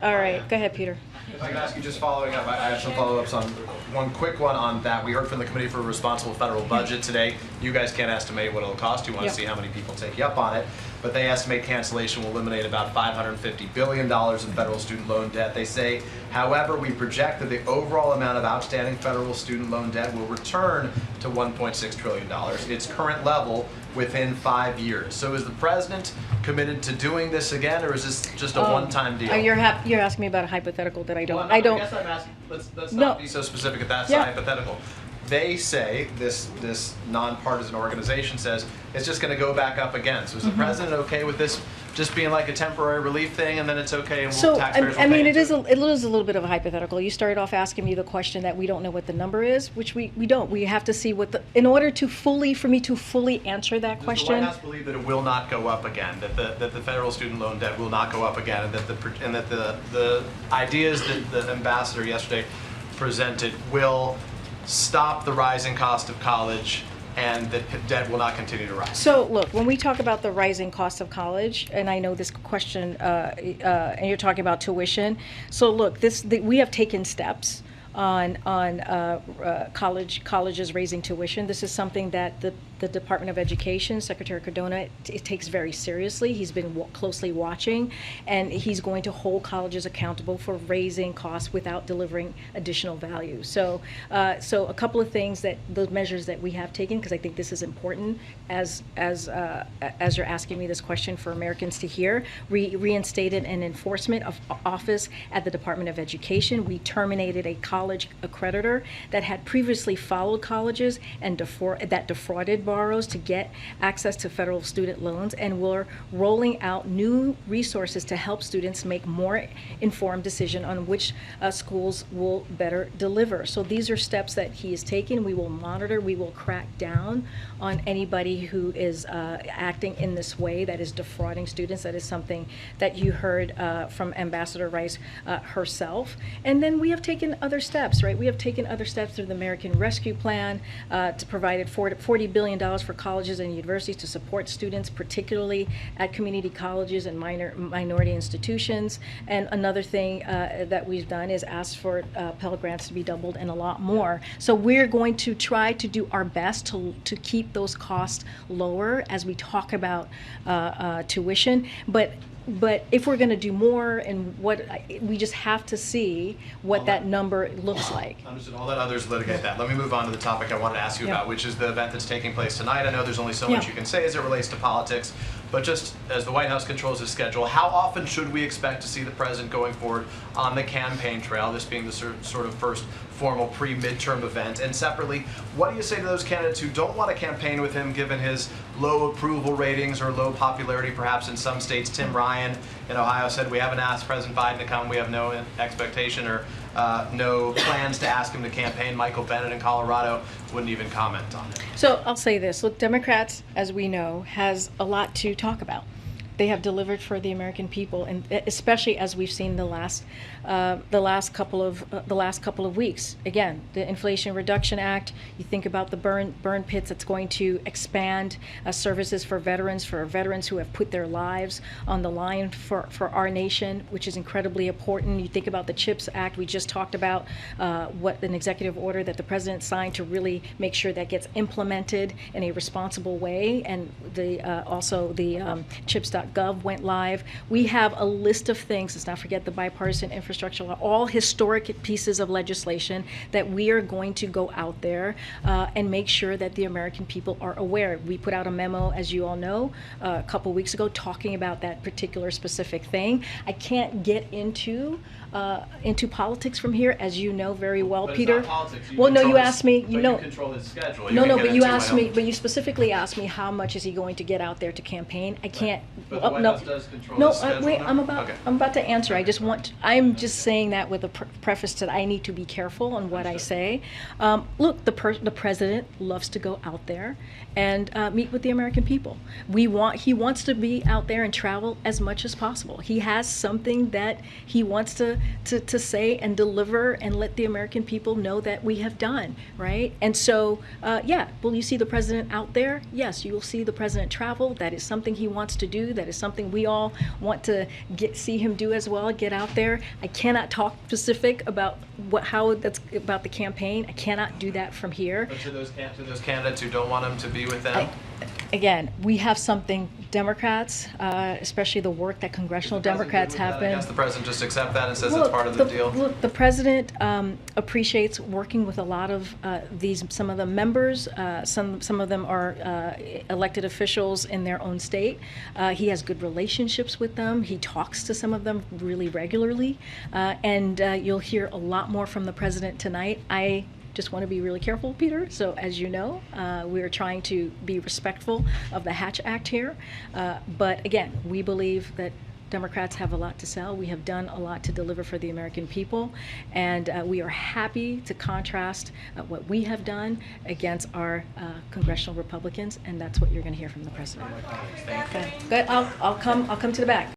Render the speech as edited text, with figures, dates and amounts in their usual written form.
All right, go ahead, Peter. If I could ask you, just following up, I have some follow-ups on one quick one on that. We heard from the Committee for a Responsible Federal Budget today. You guys can't estimate what it'll cost. You want to see how many people take you up on it. But they estimate cancellation will eliminate about $550 billion in federal student loan debt. They say, however, we project that the overall amount of outstanding federal student loan debt will return to $1.6 trillion, its current level, within 5 years. So is the president committed to doing this again, or is this just a one-time deal? You're asking me about a hypothetical that I don't. Well, I don't. I guess I'm asking. Let's not be so specific. If that's a hypothetical. They say this nonpartisan organization says it's just going to go back up again. So is the president okay with this just being like a temporary relief thing, and then it's okay, and taxpayers will I mean, pay it is a little bit of a hypothetical. You started off asking me the question that we don't know what the number is, which we don't. We have to see what in order to for me to fully answer that question. Does the White House believe that it will not go up again, that the federal student loan debt will not go up again, and that the ideas that the ambassador yesterday presented will stop the rising cost of college, and that debt will not continue to rise? So look, when we talk about the rising cost of college, and I know this question, and you're talking about tuition. So look, we have taken steps on colleges raising tuition. This is something that the Department of Education, Secretary Cardona, takes very seriously. He's been closely watching, and he's going to hold colleges accountable for raising costs without delivering additional value. So, so a couple of things those measures that we have taken, because I think this is important as you're asking me this question for Americans to hear. Reinstated an enforcement of office at the Department of Education. We terminated a college accreditor that had previously followed colleges and defrauded borrowers to get access to federal student loans, and we're rolling out new resources to help students make more informed decision on which schools will better deliver. So these are steps that he has taken. We will monitor, we will crack down on anybody who is acting in this way, that is defrauding students. That is something that you heard from Ambassador Rice herself. And then we have taken other steps, right? We have taken other steps through the American Rescue Plan to provide $40 billion for colleges and universities to support students, particularly at community colleges and minority institutions. And another thing that we've done is ask for Pell Grants to be doubled and a lot more. So we're going to try to do our best to keep those costs lower as we talk about tuition. But if we're going to do more, and we just have to see what that number looks like. Understood. I'll let others litigate that. Let me move on to the topic I wanted to ask you about, which is the event that's taking place tonight. I know there's only so much you can say as it relates to politics, but just as the White House controls its schedule, how often should we expect to see the president going forward on the campaign trail, this being the sort of first formal pre-midterm event? And separately, what do you say to those candidates who don't want to campaign with him given his low approval ratings or low popularity perhaps in some states? Tim Ryan in Ohio said, we haven't asked President Biden to come, we have no expectation or no plans to ask him to campaign. Michael Bennet in Colorado wouldn't even comment on it. So I'll say this, look, Democrats, as we know, has a lot to talk about. They have delivered for the American people, and especially as we've seen the last couple of weeks. Again, the Inflation Reduction Act. You think about the burn pits that's going to expand services for veterans who have put their lives on the line for our nation, which is incredibly important. You think about the CHIPS Act. We just talked about what an executive order that the president signed to really make sure that gets implemented in a responsible way, and also the CHIPS.gov went live. We have a list of things, let's not forget the bipartisan infrastructure law, all historic pieces of legislation that we are going to go out there and make sure that the American people are aware. We put out a memo, as you all know, a couple weeks ago talking about that particular specific thing. I can't get into politics from here, as you know very well, but Peter. It's not politics. Well, no, you asked me. You control his schedule. No, but you asked me. But you specifically asked me how much is he going to get out there to campaign. I can't. But the White House does control his schedule. Wait. No? I'm about to answer. I'm just saying that with a preface that I need to be careful on what I say. Look, the president loves to go out there and meet with the American people. He wants to be out there and travel as much as possible. He has something that he wants to to say and deliver and let the American people know that we have done, right? And so, yeah, will you see the president out there? Yes, you will see the president travel. That is something he wants to do. That is something we all want to see him do as well, get out there. I cannot talk specific about how that's about the campaign. I cannot do that from here. But to those candidates who don't want him to be with them? Again, we have something, Democrats, especially the work that congressional Democrats have been. I guess the president just accept that and says it's part of the deal? Look, the president appreciates working with a lot of some of the members. Some of them are elected officials in their own state. He has good relationships with them. He talks to some of them really regularly. And you'll hear a lot more from the president tonight. I just want to be really careful, Peter. So as you know, we are trying to be respectful of the Hatch Act here. But again, we believe that Democrats have a lot to sell. We have done a lot to deliver for the American people. And we are happy to contrast what we have done against our congressional Republicans. And that's what you're going to hear from the president. Thank you. Okay. Good. I'll come to the back.